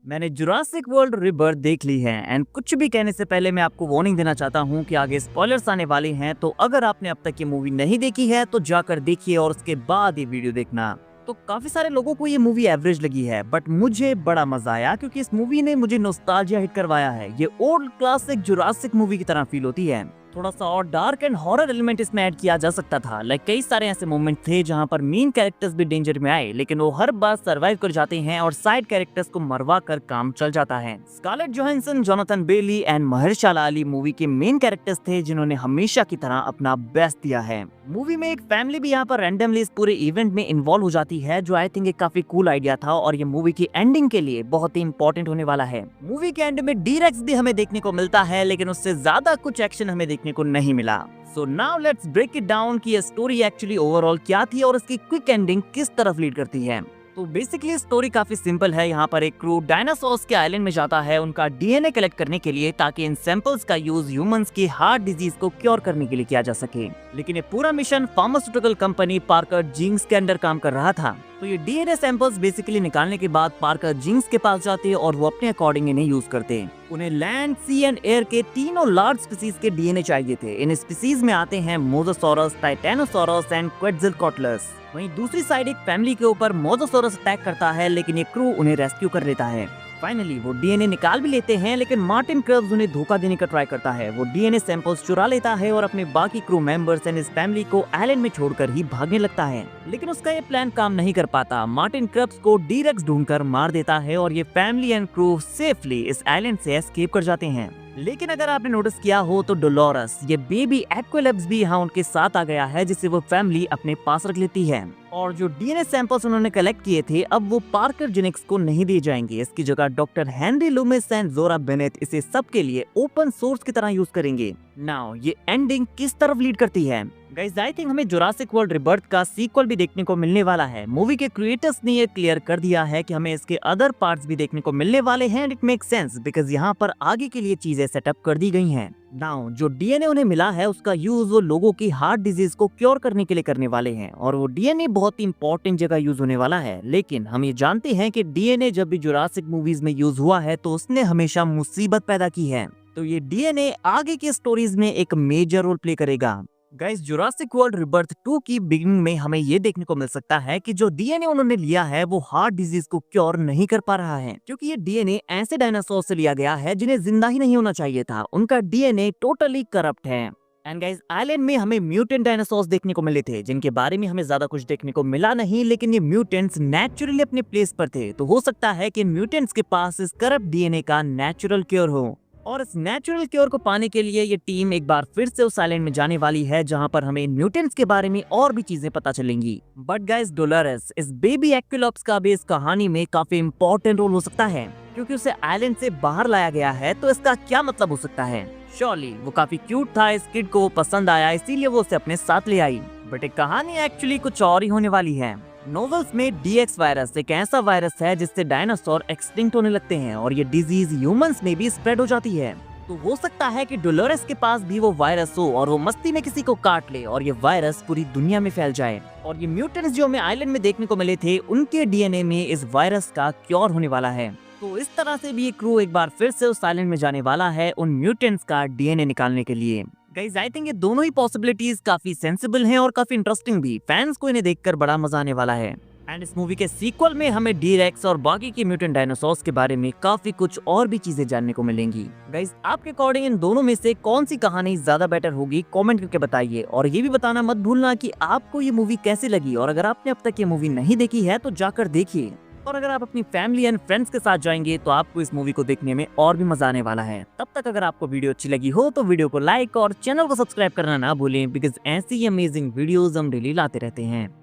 मैंने Jurassic world rebirth देख ली है एंड कुछ भी कहने से पहले मैं आपको वार्निंग देना चाहता हूँ कि आगे स्पॉयलर्स आने वाले हैं, तो अगर आपने अब तक ये मूवी नहीं देखी है तो जाकर देखिए और उसके बाद ये वीडियो देखना। तो काफी सारे लोगों को ये मूवी एवरेज लगी है, बट मुझे बड़ा मजा आया क्योंकि इस मूवी ने मुझे नॉस्टैल्जिया हिट करवाया है। ये ओल्ड क्लासिक जुरासिक मूवी की तरह फील होती है। थोड़ा सा और डार्क एंड हॉरर एलिमेंट इसमें ऐड किया जा सकता था। कई सारे ऐसे मोमेंट थे जहां पर मेन कैरेक्टर्स भी डेंजर में आए, लेकिन वो हर बार सरवाइव कर जाते हैं और साइड कैरेक्टर्स को मरवा कर काम चल जाता है। Scarlett Johansson, Jonathan Bailey and Mahershala Ali movie के मेन कैरेक्टर्स थे जिन्होंने हमेशा की तरह अपना बेस्ट दिया है। मूवी में एक फैमिली भी यहाँ पर रैंडमली इस पूरे इवेंट में इन्वॉल्व हो जाती है, जो आई थिंक एक काफी कूल आइडिया था और ये मूवी की एंडिंग के लिए बहुत ही इंपॉर्टेंट होने वाला है। मूवी के एंड में डी-रेक्स भी हमें देखने को मिलता है, लेकिन उससे ज्यादा कुछ एक्शन हमें देखने को नहीं मिला। So now let's break it down कि ये स्टोरी एक्चुअली ओवरऑल क्या थी और इसकी क्विक एंडिंग किस तरफ लीड करती है। तो बेसिकली स्टोरी काफी सिंपल है। यहाँ पर एक क्रू डायनासोर्स के आइलैंड में जाता है उनका डीएनए कलेक्ट करने के लिए, ताकि इन सैंपल्स का यूज ह्यूमंस की हार्ट डिजीज को क्योर करने के लिए किया जा सके। लेकिन ये पूरा mission pharmaceutical company Parker Jinks के अंडर काम कर रहा था। तो ये डीएनए सैंपल्स बेसिकली निकालने के बाद पार्कर जिंक्स के पास जाते और वो अपने अकॉर्डिंग इन्हें यूज करते। उन्हें लैंड, सी एंड एयर के तीनों लार्ज स्पीसीज के डीएनए चाहिए थे। इन स्पीसीज में आते हैं मोसासॉरस, टाइटेनोसॉरस एंड क्वेट्ज़लकोटलस। वहीं दूसरी साइड एक फैमिली के ऊपर मोसासॉरस अटैक करता है, लेकिन ये क्रू उन्हें रेस्क्यू कर लेता है। फाइनली वो डीएनए निकाल भी लेते हैं, लेकिन मार्टिन क्रब्स उन्हें धोखा देने का ट्राई करता है। वो डीएनए सैंपल्स चुरा लेता है और अपने बाकी क्रू मेंबर्स एंड इस फैमिली को आइलैंड में छोड़कर ही भागने लगता है। लेकिन उसका ये प्लान काम नहीं कर पाता। मार्टिन क्रब्स को डी-रेक्स ढूंढकर मार देता है और ये फैमिली एंड क्रू सेफली इस आइलैंड से एस्केप कर जाते हैं। लेकिन अगर आपने नोटिस किया हो तो डोलोरस, ये बेबी एक्वालेब्स भी यहाँ उनके साथ आ गया है, जिसे वो फैमिली अपने पास रख लेती है। और जो डीएनए सैंपल्स उन्होंने कलेक्ट किए थे अब वो पार्कर जेनिक्स को नहीं दिए जाएंगे। इसकी जगह डॉक्टर हेनरी लूमिस एंड जोरा बेनेट इसे सबके लिए ओपन सोर्स की तरह यूज करेंगे। नाउ ये एंडिंग किस तरफ लीड करती है? गाइस आई थिंक हमें जुरासिक वर्ल्ड रिबर्थ का सीक्वल भी देखने को मिलने वाला है। मूवी के क्रिएटर्स ने ये क्लियर कर दिया है कि हमें इसके अदर पार्ट्स भी देखने को मिलने वाले हैं and it make sense because यहाँ पर आगे के लिए चीजें सेटअप कर दी गई हैं। नाउ जो डीएनए उन्हें मिला है उसका यूज वो लोगों की हार्ट डिजीज को क्योर करने के लिए करने वाले हैं और वो डीएनए बहुत ही इंपॉर्टेंट जगह यूज होने वाला है। लेकिन हम ये जानते हैं कि डीएनए जब भी जुरासिक मूवीज में यूज हुआ है तो उसने हमेशा मुसीबत पैदा की है। तो ये डीएनए आगे की स्टोरीज में एक मेजर रोल प्ले करेगा। गाइस जुरासिक वर्ल्ड रिबर्थ 2 की बिगिनिंग में हमें ये देखने को मिल सकता है कि जो डीएनए उन्होंने लिया है वो हार्ट डिजीज को क्योर नहीं कर पा रहा है, क्योंकि ये डीएनए ऐसे डायनासोर से लिया गया है जिन्हें जिंदा ही नहीं होना चाहिए था। उनका डीएनए टोटली करप्ट है। एंड गाइस आइलैंड में हमें म्यूटेंट डायनासोर्स देखने को मिले थे, जिनके बारे में हमें ज्यादा कुछ देखने को मिला नहीं, लेकिन ये म्यूटेंट्स नेचुरली अपने प्लेस पर थे। तो हो सकता है कि म्यूटेंट्स के पास इस करप्ट डीएनए का नेचुरल क्योर हो और इस नेचुरल क्योर को पाने के लिए ये टीम एक बार फिर से उस आइलैंड में जाने वाली है, जहां पर हमें म्यूटेंट्स के बारे में और भी चीजें पता चलेंगी। बट गाइस डोलोरस, इस बेबी एक्विलॉप्स का भी इस कहानी में काफी इंपॉर्टेंट रोल हो सकता है, क्योंकि उसे आइलैंड से बाहर लाया गया है। तो इसका क्या मतलब हो सकता है? श्योरली वो काफी क्यूट था, इस किड को पसंद आया, इसीलिए वो उसे अपने साथ ले आई। बट एक कहानी एक्चुअली कुछ और ही होने वाली है। नोवेल्स में डीएक्स वायरस एक ऐसा वायरस है जिससे डायनासोर एक्सटिंक्ट होने लगते हैं और ये डिजीज ह्यूमंस में भी स्प्रेड हो जाती है। तो हो सकता है कि डोलोरस के पास भी वो वायरस हो और वो मस्ती में किसी को काट ले और ये वायरस पूरी दुनिया में फैल जाए। और ये म्यूटेंट्स जो हमें आइलैंड में देखने को मिले थे उनके डीएनए में इस वायरस का क्योर होने वाला है। तो इस तरह से भी ये क्रू एक बार फिर से उस आइलैंड में जाने वाला है उन म्यूटेंट्स का डीएनए निकालने के लिए। गाइस आई थिंक ये दोनों ही पॉसिबिलिटीज काफी सेंसिबल हैं और काफी इंटरेस्टिंग भी। फैंस को इन्हें देखकर बड़ा मजा आने वाला है। एंड इस मूवी के सीक्वल में हमें डी-रेक्स और बाकी के म्यूटेंट डायनासोर्स के बारे में काफी कुछ और भी चीजें जानने को मिलेंगी। गाइस आपके अकॉर्डिंग इन दोनों में से कौन सी कहानी ज्यादा बेटर होगी, कमेंट करके बताइए। और ये भी बताना मत भूलना कि आपको ये मूवी कैसी लगी, और अगर आपने अब तक ये मूवी नहीं देखी है तो जाकर देखिए। और अगर आप अपनी फैमिली एंड फ्रेंड्स के साथ जाएंगे तो आपको इस मूवी को देखने में और भी मजा आने वाला है। तब तक अगर आपको वीडियो अच्छी लगी हो तो वीडियो को लाइक और चैनल को सब्सक्राइब करना ना भूलें, बिकॉज ऐसी अमेजिंग वीडियोस हम डेली लाते रहते हैं।